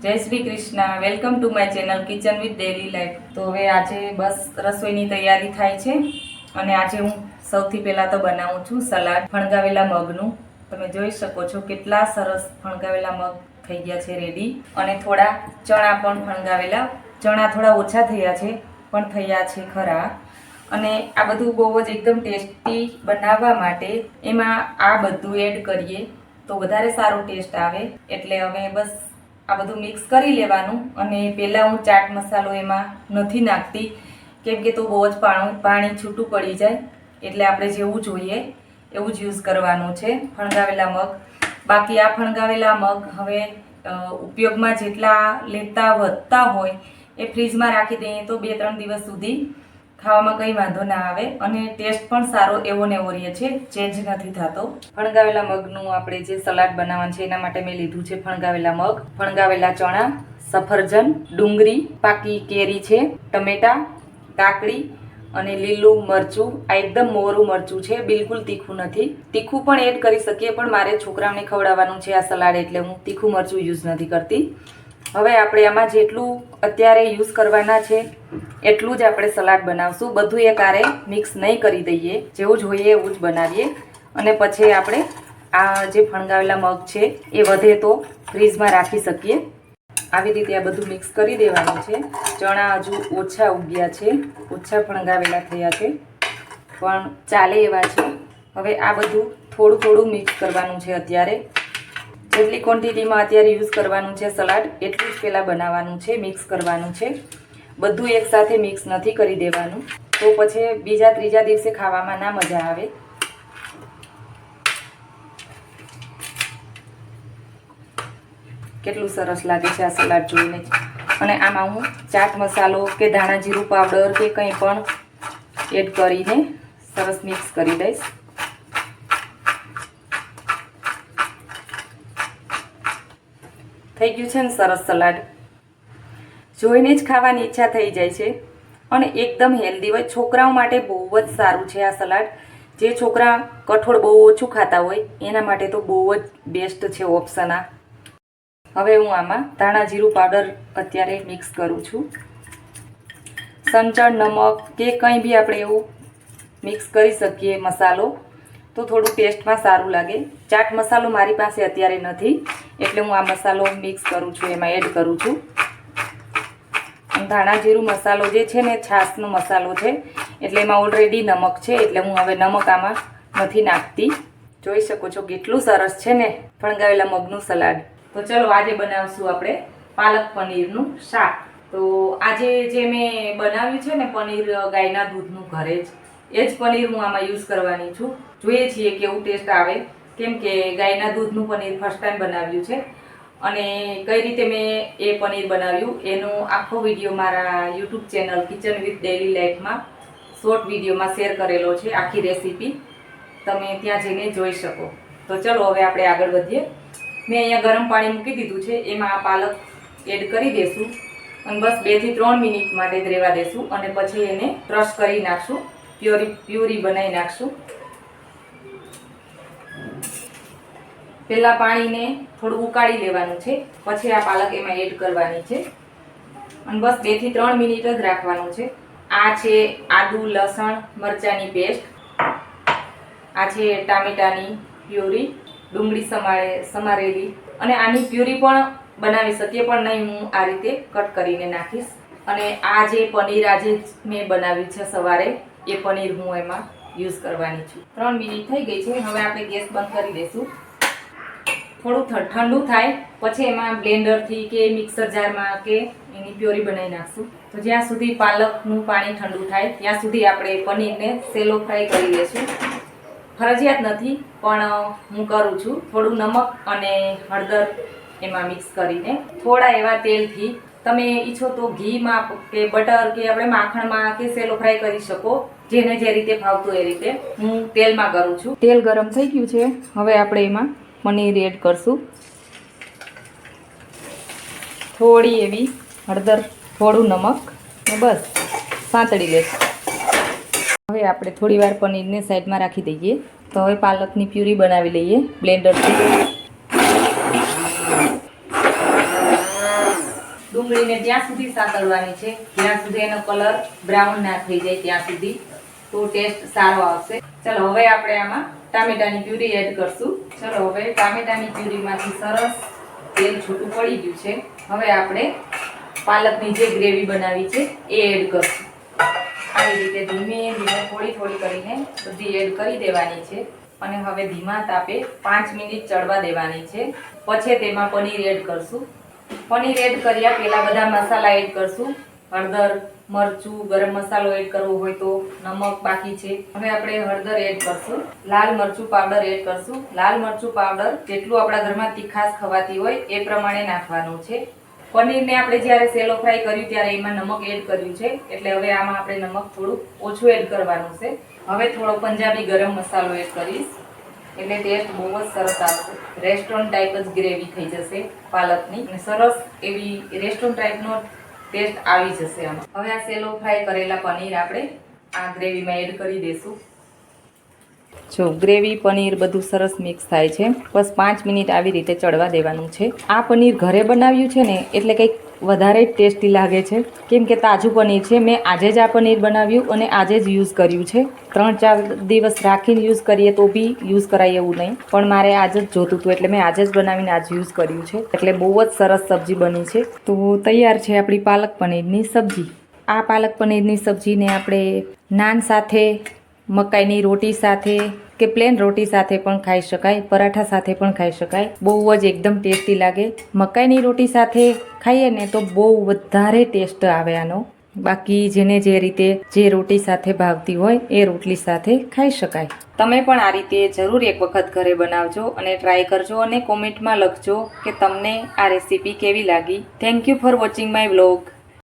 જય Shri Krishna. Welcome to my channel kitchen with daily life. તો હવે આજે બસ રસોઈની તૈયારી થાય છે અને આજે હું સૌથી પહેલાં તો બનાવું છું સલાડ ફણગાવેલા મગનું. તમે જોઈ શકો છો કેટલા સરસ ફણગાવેલા મગ થઈ ગયા છે રેડી. અને થોડા ચણા પણ ફણગાવેલા. ચણા થોડા ઓછા થયા છે પણ થયા છે ખરા. અને આ બધું બહુ જ એકદમ ટેસ્ટી બનાવવા માટે એમાં આ બધું એડ કરીએ તો વધારે સારો ટેસ્ટ આવે. એટલે હવે બસ આ બધું મિક્સ કરી લેવાનું. અને પહેલાં હું ચાટ મસાલો એમાં નથી નાખતી કેમ કે તો બહુ જ પાણી છૂટું પડી જાય. એટલે આપણે જેવું જોઈએ એવું જ યુઝ કરવાનું છે ફણગાવેલા મગ. બાકી આ ફણગાવેલા મગ હવે ઉપયોગમાં જેટલા લેતા વધતા હોય એ ફ્રીજમાં રાખી દઈએ તો 2-3 દિવસ સુધી ખાવામાં કંઈ વાંધો ના આવે અને ટેસ્ટ પણ સારો એવો ને એવો રહે છે, ચેન્જ નથી થતો. ફણગાવેલા મગનું આપણે જે સલાડ બનાવવાનું છે એના માટે મેં લીધું છે ફણગાવેલા મગ, ફણગાવેલા ચણા, સફરજન, ડુંગળી, પાકી કેરી છે, ટમેટા, કાકડી અને લીલું મરચું. આ એકદમ મોરું મરચું છે, બિલકુલ તીખું નથી. તીખું પણ એડ કરી શકીએ પણ મારે છોકરાઓને ખવડાવવાનું છે આ સલાડ એટલે હું તીખું મરચું યુઝ નથી કરતી. હવે આપણે આમાં જેટલું અત્યારે યુઝ કરવાના છે એટલું જ આપણે સલાડ બનાવશું. બધું એકારે મિક્સ નહીં કરી દઈએ, જેવું જોઈએ એવું જ બનાવીએ. અને પછી આપણે આ જે ફણગાવેલા મગ છે એ વધે તો ફ્રીજમાં રાખી શકીએ. આવી રીતે આ બધું મિક્સ કરી દેવાનું છે. ચણા હજુ ઓછા ઉગ્યા છે, ઓછા ફણગાવેલા થયા છે પણ ચાલે એવા છે. હવે આ બધું થોડું થોડું મિક્સ કરવાનું છે. અત્યારે જેટલી ક્વોન્ટિટીમાં અત્યારે યુઝ કરવાનું છે સલાડ એટલું જ પહેલાં બનાવવાનું છે, મિક્સ કરવાનું છે. બધું એકસાથે મિક્સ નથી કરી દેવાનું તો પછી બીજા ત્રીજા દિવસે ખાવામાં ના મજા આવે. કેટલું સરસ લાગે છે આ સલાડ જોઈને. અને આમાં હું ચાટ મસાલો કે ધાણા જીરું પાવડર કે કંઈ પણ એડ કરીને સરસ મિક્સ કરી દઈશ. થઈ ગયું છે ને સરસ સલાડ. જોઈને જ ખાવાની ઈચ્છા થઈ જાય છે અને એકદમ હેલ્ધી હોય. છોકરાઓ માટે બહુ જ સારું છે આ સલાડ. જે છોકરા કઠોળ બહુ ઓછું ખાતા હોય એના માટે તો બહુ જ બેસ્ટ છે ઓપ્શન આ. હવે હું આમાં ધાણા જીરું પાવડર અત્યારે મિક્સ કરું છું. સંચળ નમક કે કંઈ બી આપણે એવું મિક્સ કરી શકીએ મસાલો તો થોડું ટેસ્ટમાં સારું લાગે. ચાટ મસાલો મારી પાસે અત્યારે નથી એટલે હું આ મસાલો મિક્સ કરું છું, એમાં એડ કરું છું. ધાણા જીરું મસાલો જે છે ને છાશનો મસાલો છે એટલે એમાં ઓલરેડી નમક છે એટલે હું હવે નમક આમાં નથી નાખતી. જોઈ શકો છો કેટલું સરસ છે ને ફણગાવેલા મગનું સલાડ. તો ચલો આજે બનાવશું આપણે પાલક પનીરનું શાક. તો આજે જે મેં બનાવ્યું છે ને પનીર ગાયના દૂધનું ઘરે જ, એ જ પનીર હું આમાં યુઝ કરવાની છું. જોઈએ છીએ કેવું ટેસ્ટ આવે કેમ કે ગાયના દૂધનું પનીર ફર્સ્ટ ટાઈમ બનાવ્યું છે. અને કઈ રીતે મેં એ પનીર બનાવ્યું એનો આખો વિડીયો મારા YouTube channel kitchen with daily લાઈફમાં શોર્ટ વિડીયોમાં શેર કરેલો છે. આખી રેસીપી તમે ત્યાં જઈને જોઈ શકો. તો ચલો હવે આપણે આગળ વધીએ. મેં અહીંયા ગરમ પાણી મૂકી દીધું છે, એમાં આ પાલક એડ કરી દઈશું અને બસ 2 થી 3 મિનિટ માટે જ રહેવા દઈશું અને પછી એને ક્રશ કરી નાખશું, પ્યુરી બનાવી નાખશું. પહેલાં પાણીને થોડું ઉકાળી લેવાનું છે, પછી આ પાલક એમાં એડ કરવાની છે અને બસ 2 થી 3 મિનિટ જ રાખવાનું છે. આ છે આદુ લસણ મરચાંની પેસ્ટ, આ છે ટામેટાની પ્યુરી, ડુંગળી સમારેલી. અને આની પ્યુરી પણ બનાવી શકીએ પણ નહીં, હું આ રીતે કટ કરીને નાખીશ. અને આ જે પનીર આજે મેં બનાવ્યું છે સવારે એ પનીર હું એમાં યુઝ કરવાની છું. 3 મિનિટ થઈ ગઈ છે. હવે આપણે ગેસ બંધ કરી દઈશું. થોડું ઠંડુ થાય પછી એમાં બ્લેન્ડરથી કે મિક્સર જારમાં કે એની પ્યોરી બનાવી નાખશું. તો જ્યાં સુધી પાલકનું પાણી ઠંડુ થાય ત્યાં સુધી આપણે પનીરને સેલો ફ્રાય કરી લઈશું. ફરજિયાત નથી પણ હું કરું છું. થોડું નમક અને હળદર એમાં મિક્સ કરીને થોડા એવા તેલથી, તમે ઈચ્છો તો ઘીમાં કે બટર કે આપણે માખણમાં કે સેલો ફ્રાય કરી શકો, જેને જે રીતે ભાવતું એ રીતે. હું તેલમાં કરું છું. તેલ ગરમ થઈ ગયું છે. હવે આપણે એમાં પનીર એડ કરશું. થોડી એવી હળદર, થોડું નમક ને બસ સાંતળી લેશું. હવે આપણે થોડી વાર પનીરને સાઈડમાં રાખી દઈએ. તો હવે પાલકની પ્યુરી બનાવી લઈએ બ્લેન્ડરથી. ડુંગળીને ત્યાં સુધી સાતળવાની છે જ્યાં સુધી એનો કલર બ્રાઉન ના થઈ જાય ત્યાં સુધી, તો ટેસ્ટ સારો આવશે. ચલો હવે આપણે આમાં ટામેટાની પ્યુરી એડ કરશું. ચલો હવે ટામેટાની પ્યુરીમાંથી સરસ તેલ છૂટું પડી ગયું છે. હવે આપણે પાલકની જે ગ્રેવી બનાવી છે એ એડ કરશું. આવી રીતે ધીમે ધીમે થોડી થોડી કરીને બધી એડ કરી દેવાની છે અને હવે ધીમા તાપે 5 મિનિટ ચડવા દેવાની છે. પછી તેમાં પનીર એડ કરશું. પનીર એડ કર્યા પહેલા બધા મસાલા એડ કરશું. હળદર, મરચું, ગરમ મસાલો એડ કરવો હોય તો, નમક બાકી છે. હવે આપણે હળદર એડ કરશું. લાલ મરચું પાવડર એડ કરશું. લાલ મરચું પાવડર જેટલું આપણા ઘરમાં તીખાશ ખવાતી હોય એ પ્રમાણે નાખવાનું છે. પનીરને આપણે જ્યારે સેલો ફ્રાય કર્યું ત્યારે એમાં નમક એડ કર્યું છે, એટલે હવે આમાં આપણે નમક થોડું ઓછું એડ કરવાનું છે. હવે થોડો પંજાબી ગરમ મસાલો એડ કરીશ એટલે ટેસ્ટ બહુ જ સરસ આવશે. રેસ્ટોરન્ટ ટાઈપ જ ગ્રેવી થઈ જશે પાલકની અને સરસ એવી રેસ્ટોરન્ટ ટાઈપનો ટેસ્ટ આવી જશે આમાં. હવે આ સેલો ફ્રાય કરેલા પનીર આપણે આ ગ્રેવીમાં એડ કરી દઈશું. જો ગ્રેવી પનીર બધું સરસ મિક્સ થાય છે. બસ 5 મિનિટ આવી રીતે ચડવા દેવાનું છે. આ પનીર ઘરે બનાવ્યું છે ને એટલે કંઈક વધારે જ ટેસ્ટી લાગે છે, કેમ કે તાજું પનીર છે. મેં આજે જ આ પનીર બનાવ્યું અને આજે જ યુઝ કર્યું છે. 3-4 દિવસ રાખીને યુઝ કરીએ તો બી યુઝ કરાય એવું નહીં, પણ મારે આજે જ જોતું હતું એટલે મેં આજે જ બનાવીને આજે યુઝ કર્યું છે. એટલે બહુ જ સરસ સબ્જી બની છે. તો તૈયાર છે આપણી પાલક પનીરની સબ્જી. આ પાલક પનીરની સબ્જીને આપણે નાન સાથે, મકાઈની રોટી સાથે કે પ્લેન રોટી સાથે પણ ખાઈ શકાય, પરાઠા સાથે પણ ખાઈ શકાય. બહુ જ એકદમ ટેસ્ટી લાગે. મકાઈની રોટી સાથે ખાઈએ ને તો બહુ વધારે ટેસ્ટ આવે આનો. બાકી જેને જે રીતે જે રોટી સાથે ભાવતી હોય એ રોટલી સાથે ખાઈ શકાય. તમે પણ આ રીતે જરૂર એક વખત ઘરે બનાવજો અને ટ્રાય કરજો અને કોમેન્ટમાં લખજો કે તમને આ રેસીપી કેવી લાગી. Thank you for watching my vlog.